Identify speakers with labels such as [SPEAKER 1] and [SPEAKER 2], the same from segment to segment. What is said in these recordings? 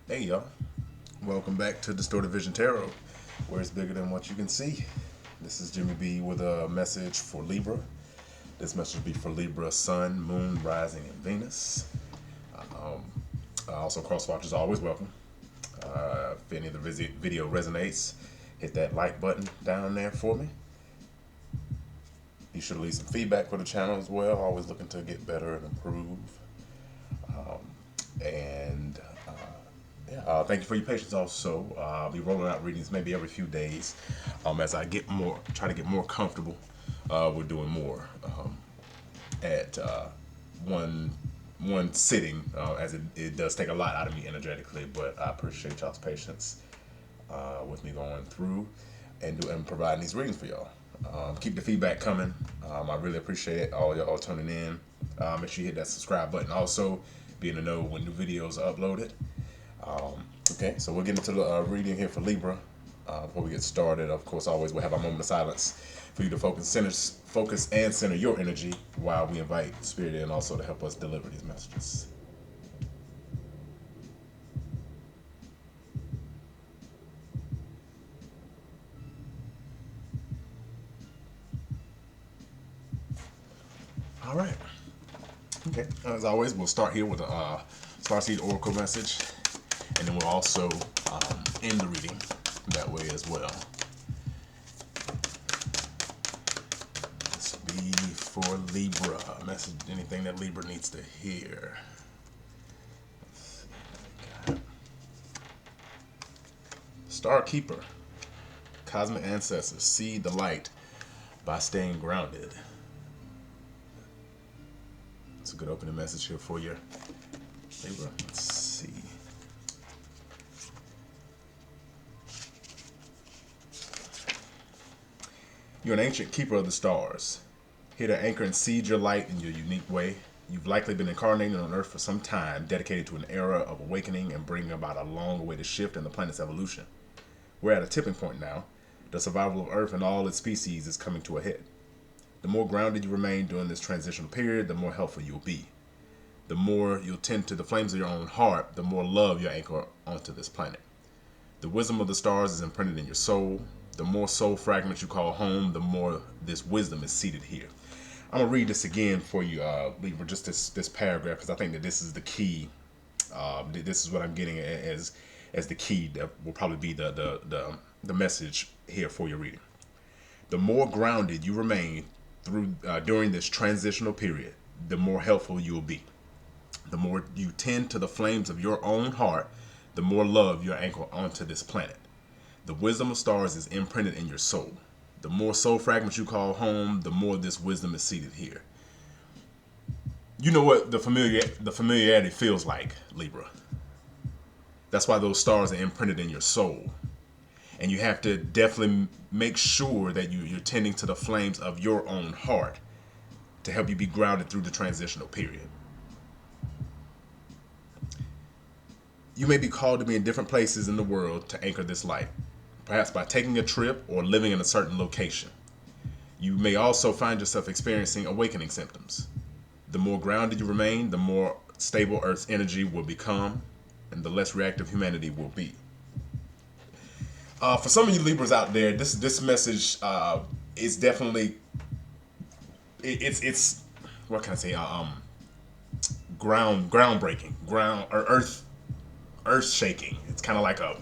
[SPEAKER 1] Hey y'all, welcome back to Distorted Vision Tarot, where it's bigger than what you can see. This is Jimmy B with a message for Libra. This message will be for Libra, Sun, Moon, Rising, and Venus. Also, crosswatchers are always welcome. If any of the video resonates, hit that like button down there for me. Be sure to leave some feedback for the channel as well. Always looking to get better and improve. And thank you for your patience. Also, I'll be rolling out readings maybe every few days as I try to get more comfortable. We're doing more at one sitting, as it does take a lot out of me energetically. But I appreciate y'all's patience with me going through and providing these readings for y'all. Keep the feedback coming. I really appreciate it. All y'all tuning in. Make sure you hit that subscribe button. Also, be in the know when new videos are uploaded. Okay, so we'll get into the reading here for Libra. Before we get started, of course, always we'll have our moment of silence for you to focus and center your energy while we invite Spirit in also to help us deliver these messages. All right. Okay, as always, we'll start here with a Starseed Oracle message, and then we'll also end the reading that way as well. This will be for Libra. Message, anything that Libra needs to hear. Star Keeper, Cosmic Ancestors, see the light by staying grounded. It's a good opening message here for you, Libra. Let's see. You're an ancient keeper of the stars, here to anchor and seed your light in your unique way. You've likely been incarnated on Earth for some time, dedicated to an era of awakening and bringing about a long-awaited shift in the planet's evolution. We're at a tipping point now. The survival of Earth and all its species is coming to a head. The more grounded you remain during this transitional period, the more helpful you'll be. The more you'll tend to the flames of your own heart, the more love you'll anchor onto this planet. The wisdom of the stars is imprinted in your soul. The more soul fragments you call home, the more this wisdom is seated here. I'm going to read this again for you, Libra, just this paragraph, because I think that this is the key. This is what I'm getting as the key that will probably be the message here for your reading. The more grounded you remain during this transitional period, the more helpful you'll be. The more you tend to the flames of your own heart, the more love you'll anchor onto this planet. The wisdom of stars is imprinted in your soul. The more soul fragments you call home, the more this wisdom is seated here. You know what the familiarity feels like, Libra. That's why those stars are imprinted in your soul. And you have to definitely make sure that you're tending to the flames of your own heart to help you be grounded through the transitional period. You may be called to be in different places in the world to anchor this light, perhaps by taking a trip or living in a certain location. You may also find yourself experiencing awakening symptoms. The more grounded you remain, the more stable Earth's energy will become, and the less reactive humanity will be. For some of you Libras out there, this message is definitely it's what can I say? Groundbreaking, earth shaking. It's kind of like a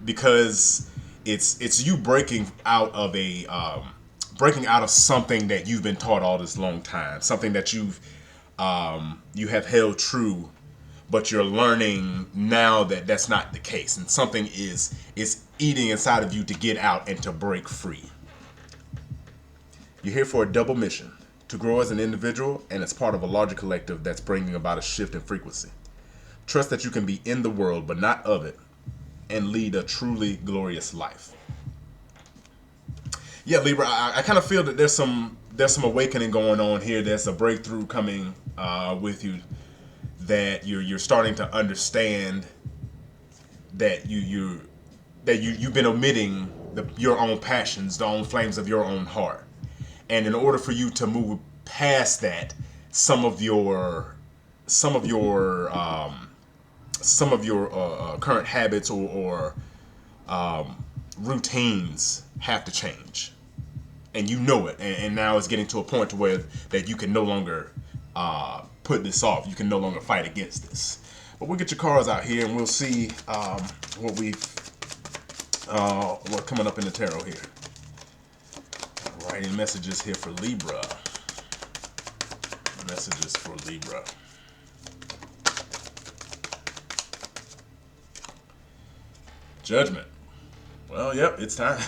[SPEAKER 1] because it's you breaking out of something that you've been taught all this long time, something that you have held true, but you're learning now that that's not the case, and something is eating inside of you to get out and to break free. You're here for a double mission: to grow as an individual and as part of a larger collective that's bringing about a shift in frequency. Trust that you can be in the world but not of it, and lead a truly glorious life. Yeah, Libra, I kind of feel that there's some awakening going on here. There's a breakthrough coming with you, that you're starting to understand that you've been omitting your own passions, the own flames of your own heart, and in order for you to move past that, some of your some of your current habits or routines have to change, and you know it, and now it's getting to a point to where that you can no longer put this off. You can no longer fight against this. But we'll get your cards out here, and we'll see what we what's coming up in the tarot here. Writing messages here for Libra. Messages for Libra. Judgment. Well, yep, it's time.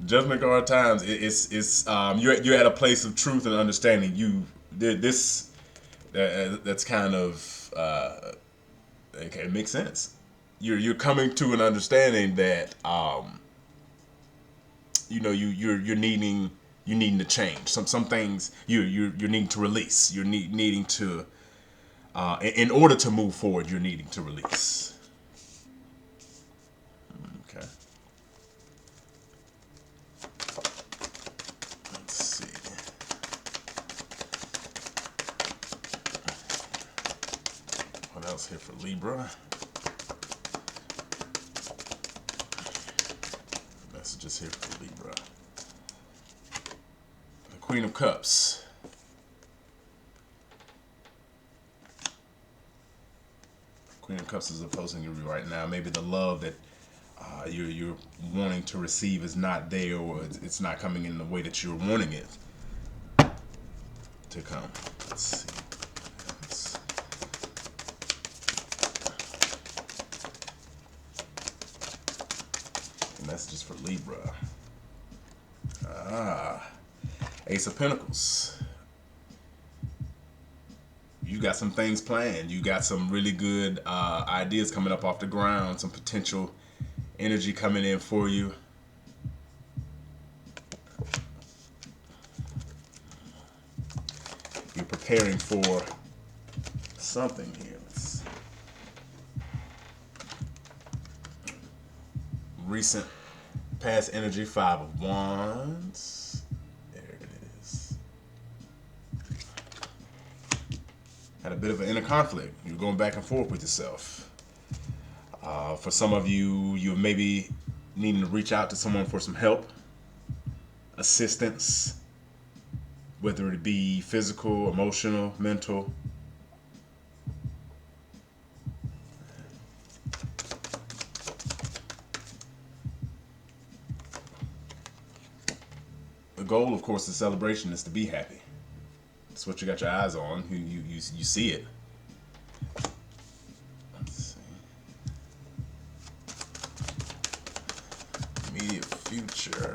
[SPEAKER 1] Judgment card times. It's you're at a place of truth and understanding. This that's kind of okay. It makes sense. You're coming to an understanding that you're needing to change some things. You're needing to release. You're needing to in order to move forward. You're needing to release. Okay. Let's see. What else here for Libra? Messages here for Libra. The Queen of Cups. Queen of Cups is opposing you right now. Maybe the love that you're wanting to receive is not there, or it's not coming in the way that you're wanting it to come. Let's see. Messages for Libra. Ace of Pentacles. You got some things planned. You got some really good ideas coming up off the ground. Some potential energy coming in for you. You're preparing for something here. Recent past energy, Five of Wands. There it is. Had a bit of an inner conflict. You're going back and forth with yourself. For some of you, you're maybe needing to reach out to someone for some help, assistance, whether it be physical, emotional, mental. The goal, of course, the celebration is to be happy. That's what you got your eyes on. You see it. Let's see. Immediate future.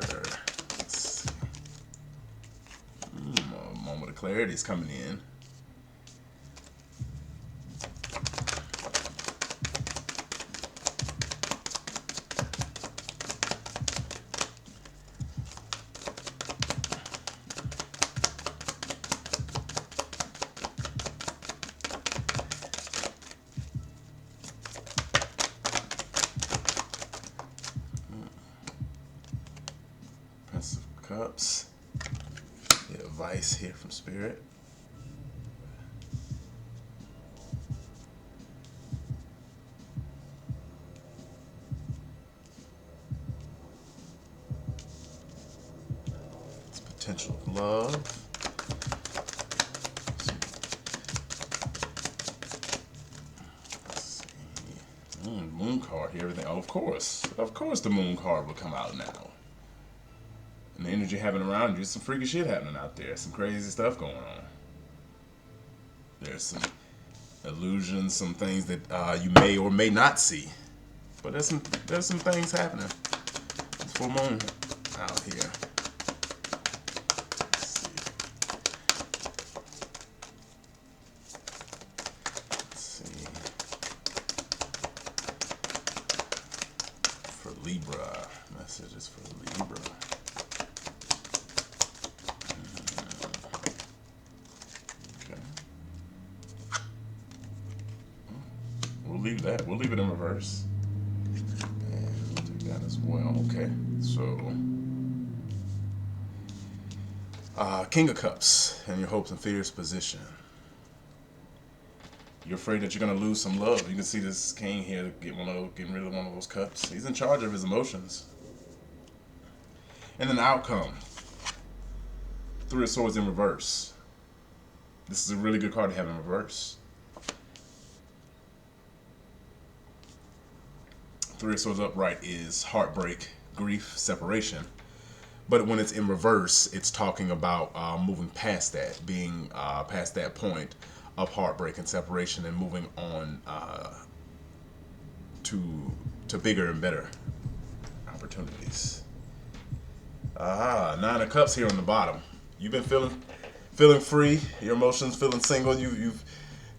[SPEAKER 1] Let's see. A moment of clarity is coming in. Cups. Get advice here from Spirit. It's potential of love. Let's see. Moon card here. Everything. Oh, of course the moon card will come out now. And the energy having around you, some freaky shit happening out there. Some crazy stuff going on. There's some illusions, some things that you may or may not see. But there's some things happening. It's full moon out here. Let's see. Let's see. For Libra. Messages for Libra. Leave that. We'll leave it in reverse. And we'll take that as well. Okay. So, King of Cups and your hopes and fears position. You're afraid that you're gonna lose some love. You can see this king here getting rid of one of those cups. He's in charge of his emotions. And then the outcome. Three of Swords in reverse. This is a really good card to have in reverse. Three of Swords upright is heartbreak, grief, separation. But when it's in reverse, it's talking about moving past that, being past that point of heartbreak and separation, and moving on to bigger and better opportunities. Nine of Cups here on the bottom. You've been feeling free. Your emotions, feeling single. You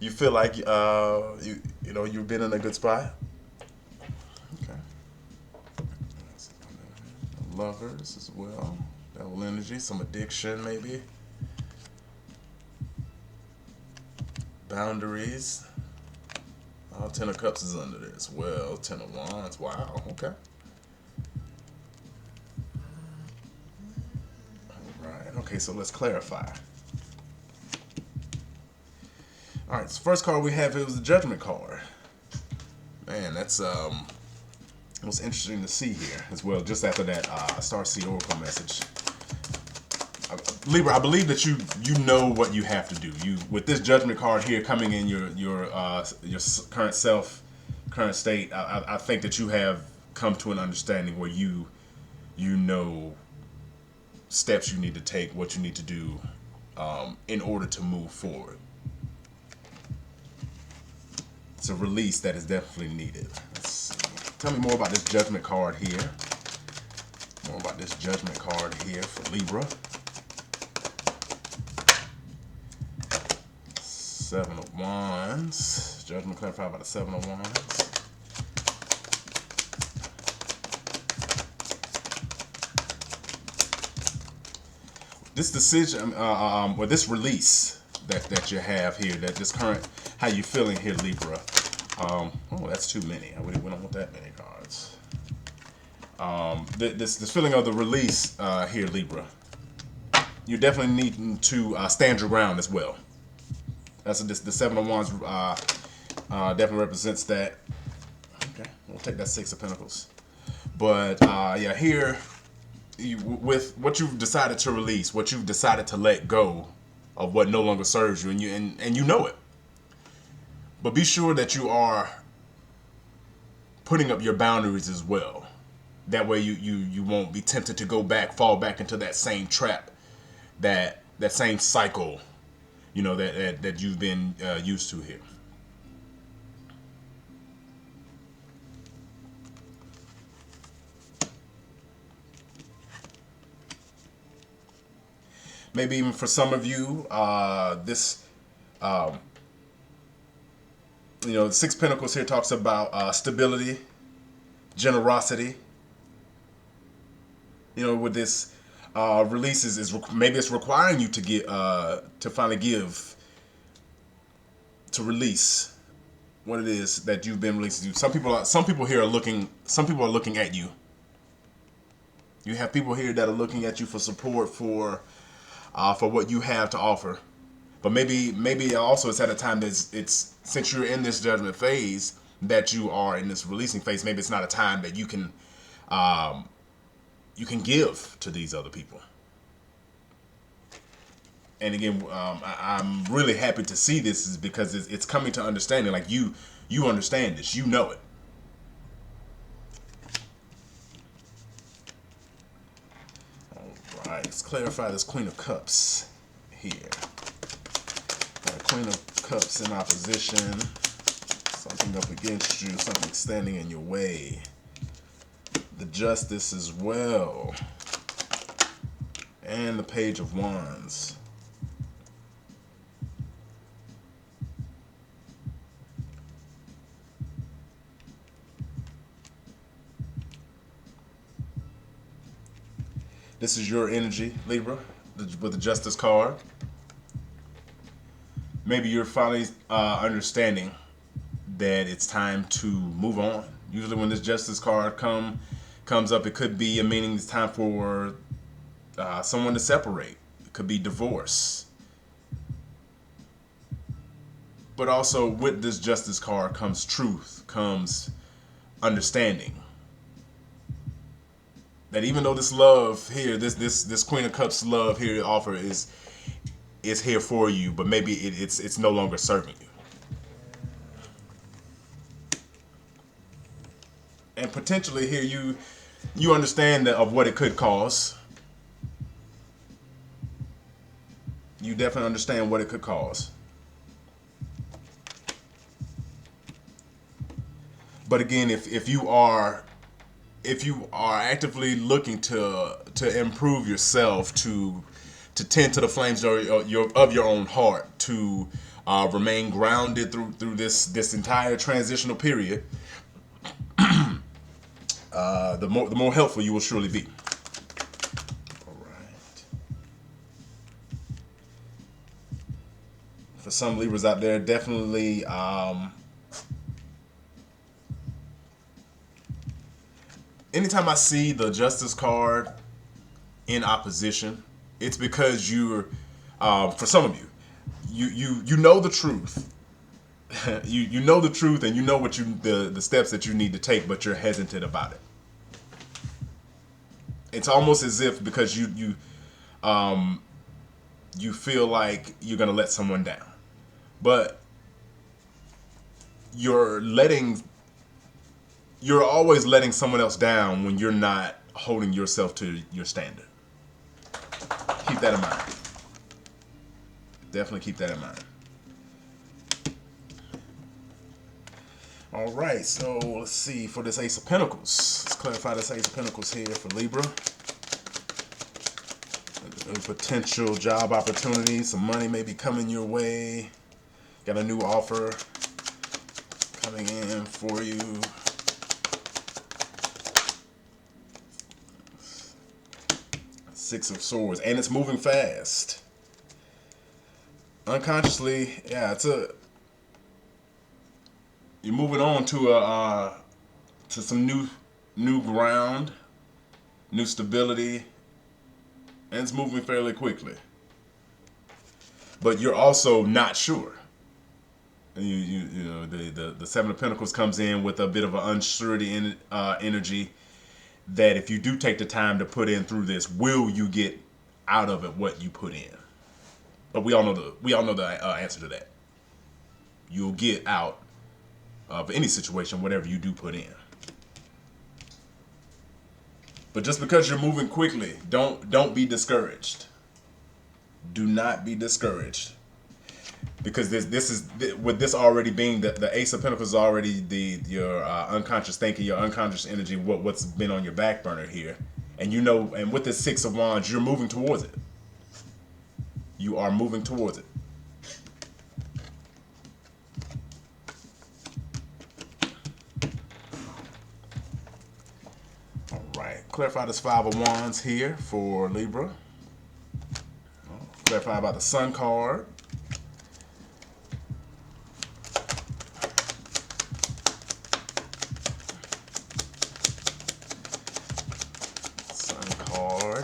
[SPEAKER 1] feel like you've been in a good spot. Okay. Lovers as well. Double energy, some addiction maybe. Boundaries. Ten of Cups is under there as well. Ten of Wands. Wow. Okay. All right. Okay. So let's clarify. All right. So first card we have, it was the Judgment card. Man, that's what's interesting to see here as well. Just after that Starseed Oracle message. Libra, I believe that you know what you have to do. You, with this Judgment card here coming in your current state, I think that you have come to an understanding where you know steps you need to take, what you need to do in order to move forward. It's a release that is definitely needed. Let's see. Tell me more about this Judgment card here. More about this Judgment card here for Libra. Seven of Wands. Judgment clarified by the Seven of Wands. This decision, or this release that you have here, that this current, how you feeling here, Libra? Oh, that's too many. We don't want that many cards. This feeling of the release here, Libra. You're definitely needing to stand your ground as well. That's the Seven of Wands definitely represents that. Okay, we'll take that Six of Pentacles. But yeah, here with what you've decided to release, what you've decided to let go of what no longer serves you, and you know it. But be sure that you are putting up your boundaries as well. That way you won't be tempted to fall back into that same trap, that same cycle, that you've been used to here. Maybe even for some of you, this, the Six of Pentacles here talks about stability, generosity. With this release maybe it's requiring you to get to finally give, to release what it is that you've been releasing. Some people here are looking. Some people are looking at you. You have people here that are looking at you for support for what you have to offer. But maybe also it's at a time that it's since you're in this judgment phase, that you are in this releasing phase. Maybe it's not a time that you can give to these other people. And again, I'm really happy to see this, is because it's coming to understanding. Like you understand this, you know it. All right, let's clarify this Queen of Cups here. Queen of Cups in opposition, something up against you, something standing in your way. The Justice as well, and the Page of Wands. This is your energy, Libra, with the Justice card. Maybe you're finally understanding that it's time to move on. Usually when this Justice card comes up, it could be a meaning it's time for someone to separate. It could be divorce. But also with this Justice card comes truth, comes understanding. That even though this love here, this Queen of Cups love here offer is here for you, but maybe it's no longer serving you. And potentially here you understand that of what it could cause. You definitely understand what it could cause. But again, if you are actively looking to improve yourself, to tend to the flames of your own heart, to remain grounded through this entire transitional period, the more helpful you will surely be. All right. For some Libras out there, definitely. Anytime I see the Justice card in opposition, it's because you're, for some of you know the truth. you know the truth, and you know what the steps that you need to take, but you're hesitant about it. It's almost as if because you feel like you're gonna let someone down, but you're always letting someone else down when you're not holding yourself to your standard. Keep that in mind. Definitely keep that in mind. All right, so let's see for this Ace of Pentacles. Let's clarify this Ace of Pentacles here for Libra. A potential job opportunity, some money may be coming your way. Got a new offer coming in for you. Six of Swords, and it's moving fast. Unconsciously, yeah, you're moving on to some new ground, new stability, and it's moving fairly quickly. But you're also not sure. You know the Seven of Pentacles comes in with a bit of an unsurety energy. That if you do take the time to put in through this, will you get out of it what you put in? But we all know the answer to that. You'll get out of any situation, whatever you do put in. But just because you're moving quickly, don't be discouraged. Do not be discouraged. Because this is with this already being the Ace of Pentacles is already your unconscious thinking, your unconscious energy, what's been on your back burner here, and and with the Six of Wands, you're moving towards it. You are moving towards it. All right, clarify this Five of Wands here for Libra. Clarify about the Sun card.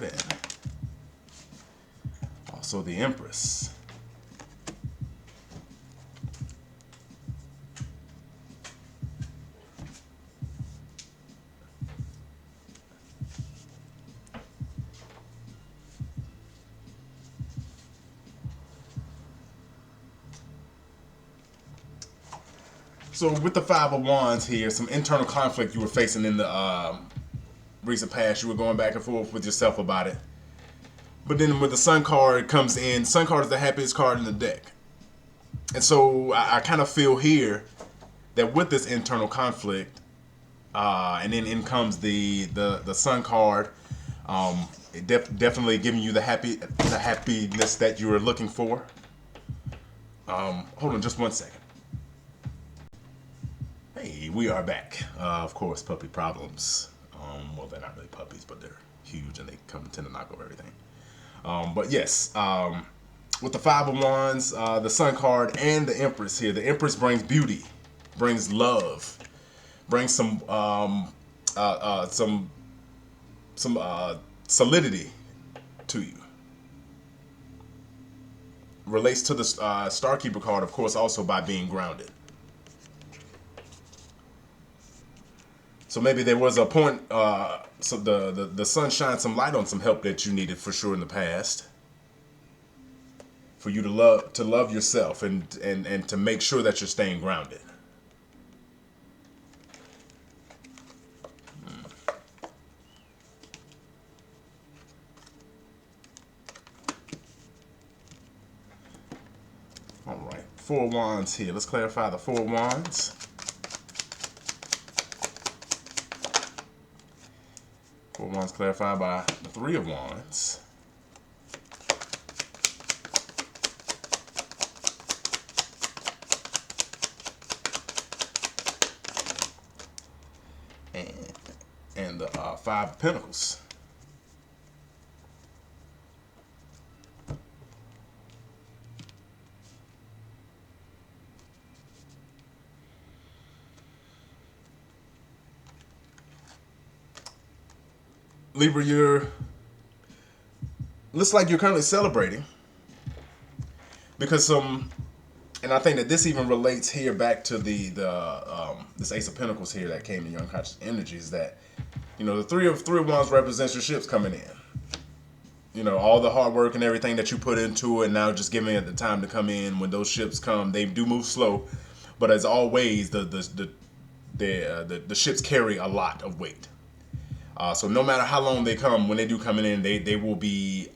[SPEAKER 1] And also the Empress. So with the Five of Wands here, some internal conflict you were facing in the recent past. You were going back and forth with yourself about it. But then with the Sun card comes in, Sun card is the happiest card in the deck. And so I kind of feel here that with this internal conflict, and then in comes the Sun card, definitely giving you the happiness that you were looking for. Hold on just one second. Hey, we are back. Of course, puppy problems. Well, they're not really puppies, but they're huge and they tend to knock over everything. But yes, with the Five of Wands, the Sun card, and the Empress here. The Empress brings beauty, brings love, brings some solidity to you. relates to the Starkeeper card, of course, also by being grounded. So maybe there was a point, so the sun shined some light on some help that you needed for sure in the past, for you to love yourself and to make sure that you're staying grounded. All right, 4 wands here. Let's clarify the 4 wands. 4 wands clarified by the 3 of wands. And the 5 of pentacles. Libra, looks like you're currently celebrating because and I think that this even relates here back to this Ace of Pentacles here that came in your unconscious energies, that the three of wands represents your ships coming in. All the hard work and everything that you put into it, now just giving it the time to come in. When those ships come, they do move slow, but as always, the ships carry a lot of weight. So no matter how long they come, when they do come in, they will be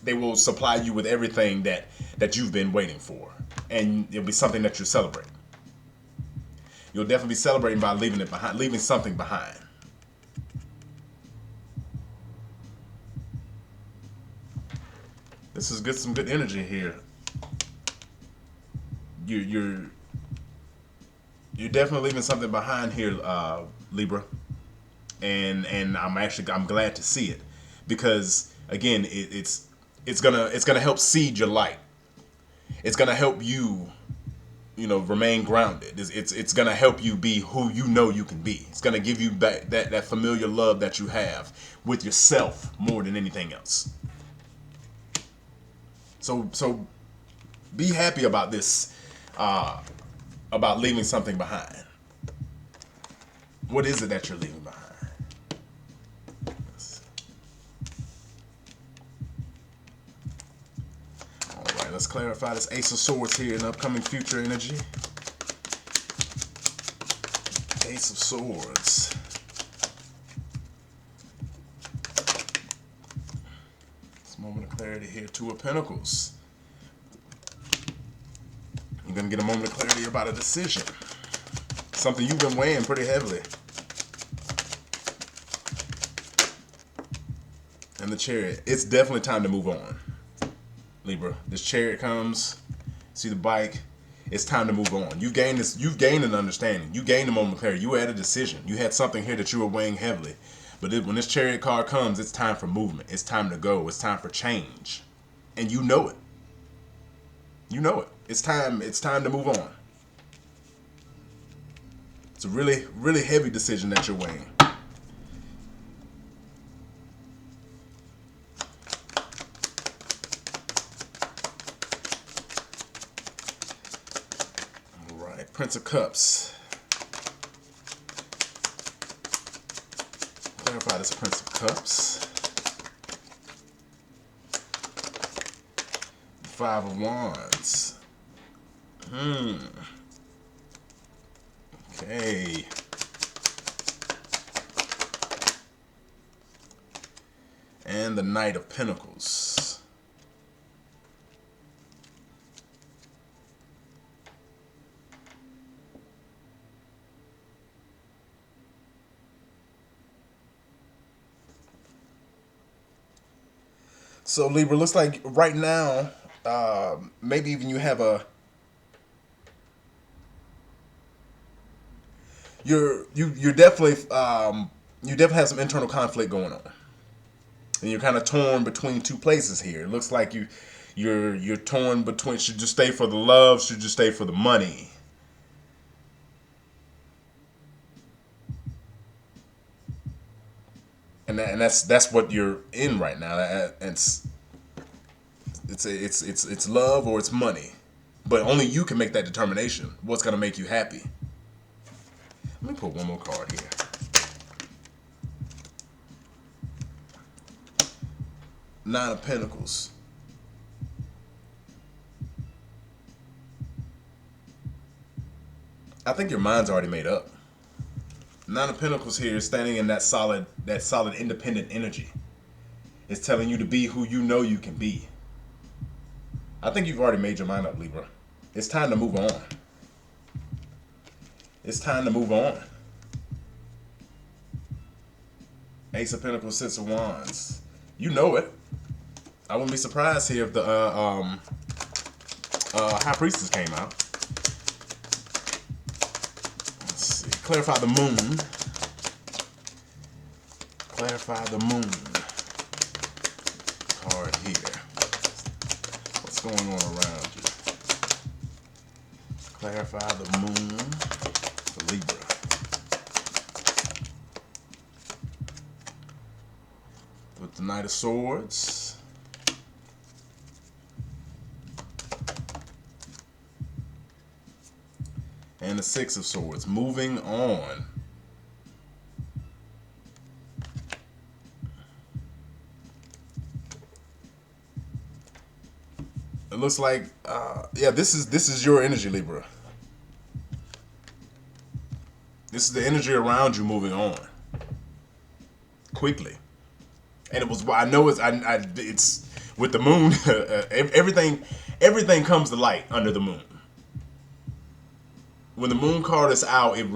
[SPEAKER 1] they will supply you with everything that you've been waiting for, and it'll be something that you celebrate. You'll definitely be celebrating by leaving something behind. This is some good energy here. You're definitely leaving something behind here, Libra. And I'm glad to see it, because again, it's gonna help seed your light. It's gonna help you, remain grounded. It's gonna help you be who you can be. It's gonna give you that familiar love that you have with yourself more than anything else. So be happy about this, about leaving something behind. What is it that you're leaving behind? Let's clarify this Ace of Swords here in upcoming future energy. Ace of Swords. This moment of clarity here. 2 of Pentacles. You're going to get a moment of clarity about a decision. Something you've been weighing pretty heavily. And the Chariot. It's definitely time to move on. Libra, this Chariot comes, see the bike, it's time to move on. You've gained an understanding. You gained a moment of clarity. You had a decision. You had something here that you were weighing heavily. But when this Chariot card comes, it's time for movement. It's time to go. It's time for change. And you know it. You know it. It's time to move on. It's a really, really heavy decision that you're weighing. Prince of Cups. Clarify this Prince of Cups. 5 of Wands. Okay. And the Knight of Pentacles. So Libra, looks like right now, maybe even you have you're definitely you definitely have some internal conflict going on, and you're kind of torn between 2 places here. It looks like you're torn between, should you stay for the love, should you stay for the money. And that's what you're in right now. It's love or it's money, but only you can make that determination. What's gonna make you happy? Let me put one more card here. Nine of Pentacles. I think your mind's already made up. Nine of Pentacles here is standing in that solid independent energy. It's telling you to be who you know you can be. I think you've already made your mind up, Libra. It's time to move on. It's time to move on. Ace of Pentacles, Six of Wands. You know it. I wouldn't be surprised here if the High Priestess came out. Let's see. Clarify the moon. Clarify the moon. Card here. What's going on around you? Clarify the moon for Libra. With the Knight of Swords. And the Six of Swords. Moving on. It looks like, yeah, this is your energy, Libra. This is the energy around you moving on quickly. And it was, I know it's with the moon. everything comes to light under the moon. When the moon card is out, it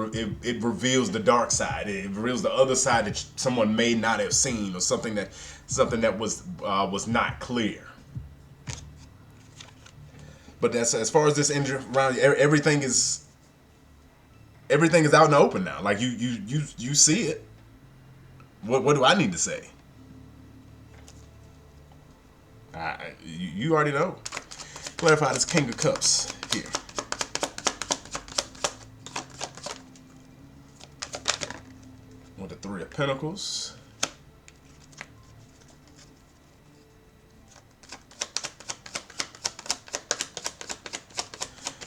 [SPEAKER 1] reveals the dark side. It reveals the other side that someone may not have seen, or something that was not clear. But that's, as far as this energy around, everything is out in the open now. Like you see it. What do I need to say? You already know. Clarify this King of Cups here. With the Three of Pentacles.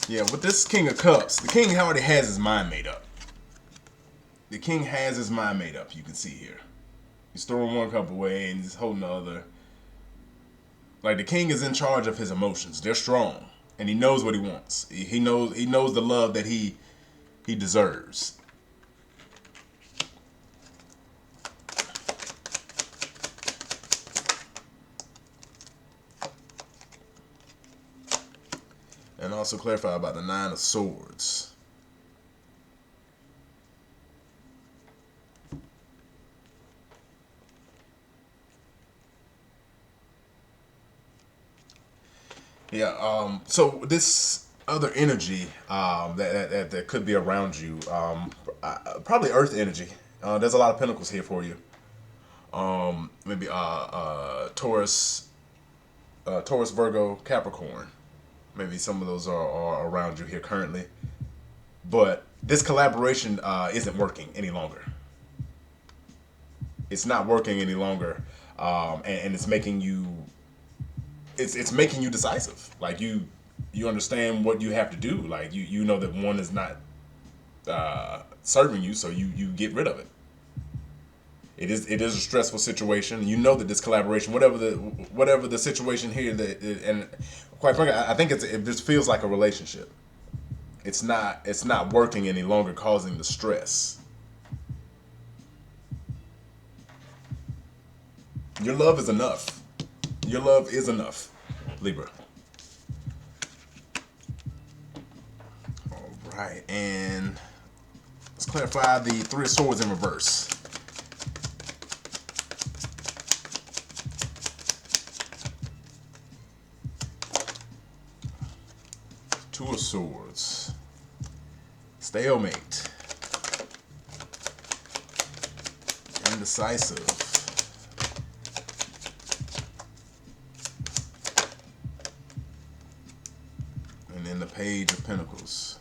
[SPEAKER 1] Yeah, with this King of Cups, the King already has his mind made up. The King has his mind made up, you can see here. He's throwing one cup away and he's holding the other. Like, the King is in charge of his emotions. They're strong. And he knows what he wants. He knows the love that he deserves. And also clarify about the Nine of Swords. Yeah, so this other energy that could be around you, probably Earth energy. There's a lot of Pentacles here for you. Maybe Taurus, Virgo, Capricorn. Maybe some of those are around you here currently. But this collaboration isn't working any longer. It's not working any longer, and it's making you. It's making you decisive. Like you understand what you have to do. Like you know that one is not serving you, so you get rid of it. It is a stressful situation. You know that this collaboration, whatever the situation here, and quite frankly, I think this feels like a relationship. It's not working any longer, causing the stress. Your love is enough. Your love is enough, Libra. All right, and let's clarify the Three of Swords in reverse. Two of Swords. Stalemate. Indecisive. And then the Page of Pentacles.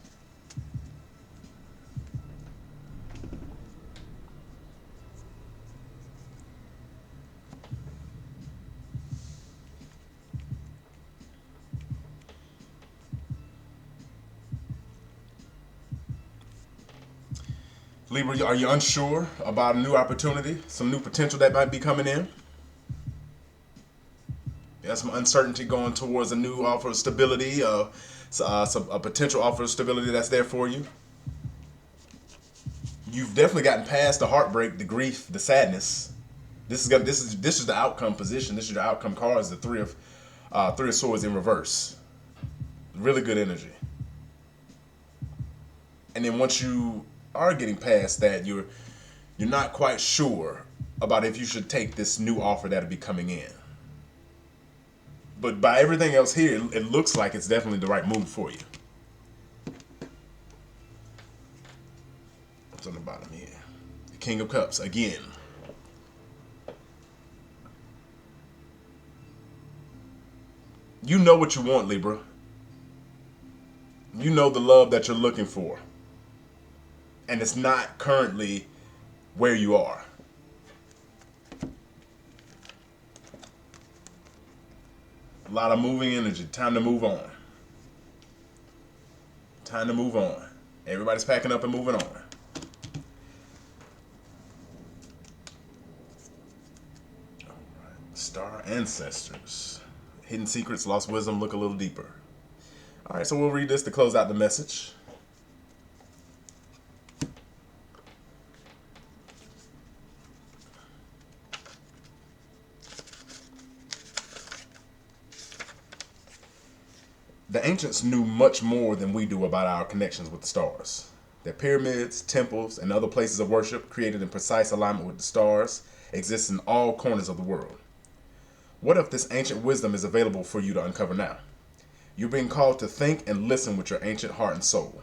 [SPEAKER 1] Libra, are you unsure about a new opportunity, some new potential that might be coming in? There's some uncertainty going towards a new offer of stability, a potential offer of stability that's there for you. You've definitely gotten past the heartbreak, the grief, the sadness. This is the outcome position. This is your outcome cards. The three of swords in reverse. Really good energy. And then once you are getting past that, you're not quite sure about if you should take this new offer that'll be coming in. But by everything else here, it looks like it's definitely the right move for you. What's on the bottom here? The King of Cups again. You know what you want, Libra. You know the love that you're looking for. And it's not currently where you are. A lot of moving energy. Time to move on. Time to move on. Everybody's packing up and moving on. Alright. Star Ancestors. Hidden secrets, lost wisdom, look a little deeper. Alright, so we'll read this to close out the message. The ancients knew much more than we do about our connections with the stars. Their pyramids, temples, and other places of worship created in precise alignment with the stars exist in all corners of the world. What if this ancient wisdom is available for you to uncover now? You're being called to think and listen with your ancient heart and soul,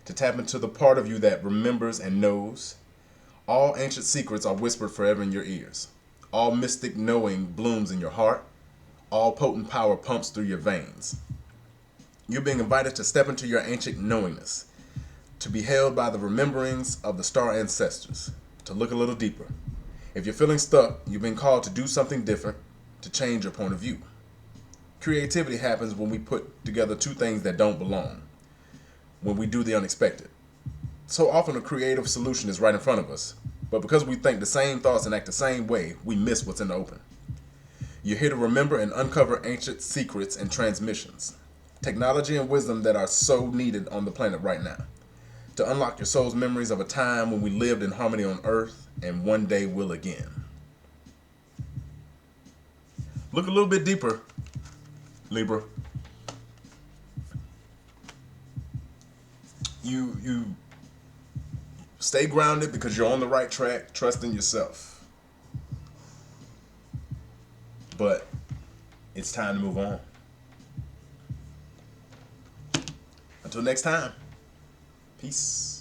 [SPEAKER 1] to tap into the part of you that remembers and knows. All ancient secrets are whispered forever in your ears. All mystic knowing blooms in your heart. All potent power pumps through your veins. You're being invited to step into your ancient knowingness, to be held by the rememberings of the star ancestors, to look a little deeper. If you're feeling stuck, you've been called to do something different, to change your point of view. Creativity happens when we put together two things that don't belong, when we do the unexpected. So often a creative solution is right in front of us, but because we think the same thoughts and act the same way, we miss what's in the open. You're here to remember and uncover ancient secrets and transmissions. Technology and wisdom that are so needed on the planet right now. To unlock your soul's memories of a time when we lived in harmony on Earth and one day will again. Look a little bit deeper, Libra. You stay grounded because you're on the right track. Trust in yourself. But it's time to move on. Until next time, peace.